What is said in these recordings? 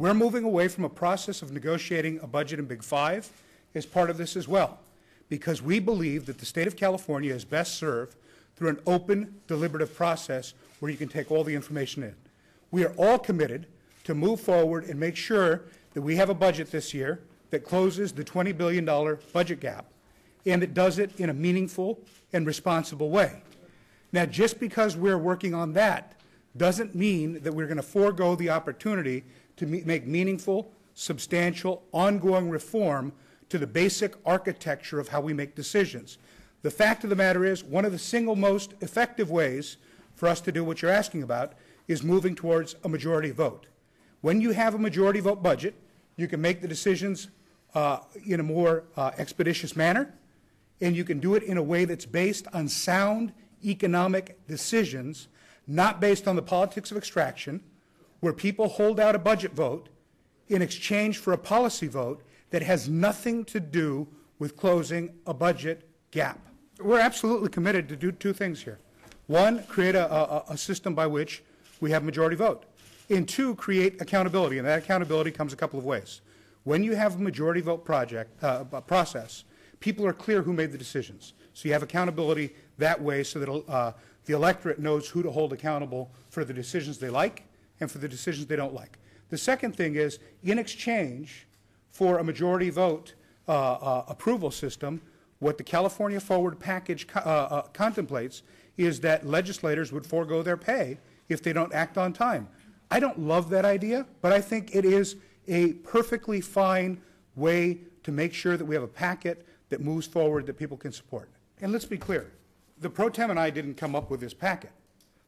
We're moving away from a process of negotiating a budget in Big Five as part of this as well, because we believe that the state of California is best served through an open, deliberative process where you can take all the information in. We are all committed to move forward and make sure that we have a budget this year that closes the $20 billion budget gap, and it does it in a meaningful and responsible way. Now, just because we're working on that doesn't mean that we're going to forego the opportunity to make meaningful, substantial, ongoing reform to the basic architecture of how we make decisions. The fact of the matter is, one of the single most effective ways for us to do what you're asking about is moving towards a majority vote. When you have a majority vote budget, you can make the decisions in a more expeditious manner, and you can do it in a way that's based on sound economic decisions, not based on the politics of extraction, where people hold out a budget vote in exchange for a policy vote that has nothing to do with closing a budget gap. We're absolutely committed to do two things here. One, create a system by which we have majority vote. And two, create accountability, and that accountability comes a couple of ways. When you have a majority vote process, people are clear who made the decisions. So you have accountability that way so that the electorate knows who to hold accountable for the decisions they like and for the decisions they don't like. The second thing is, in exchange for a majority vote approval system, what the California Forward package contemplates is that legislators would forego their pay if they don't act on time. I don't love that idea, but I think it is a perfectly fine way to make sure that we have a packet that moves forward that people can support. And let's be clear, the Pro Tem and I didn't come up with this packet.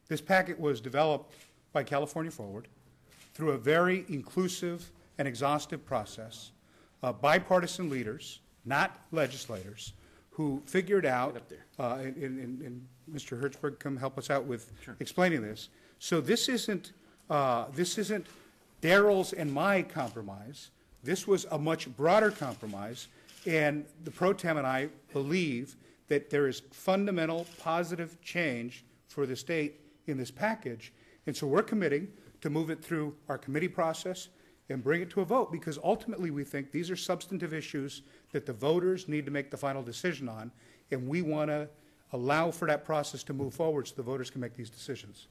This packet was developed by California Forward through a very inclusive and exhaustive process, bipartisan leaders, not legislators, who figured out, and Mr. Hertzberg, come help us out with explaining this. So this isn't Darrell's and my compromise. This was a much broader compromise, and the Pro Tem and I believe that there is fundamental positive change for the state in this package, and so we're committing to move it through our committee process and bring it to a vote, because ultimately we think these are substantive issues that the voters need to make the final decision on, and we want to allow for that process to move forward so the voters can make these decisions.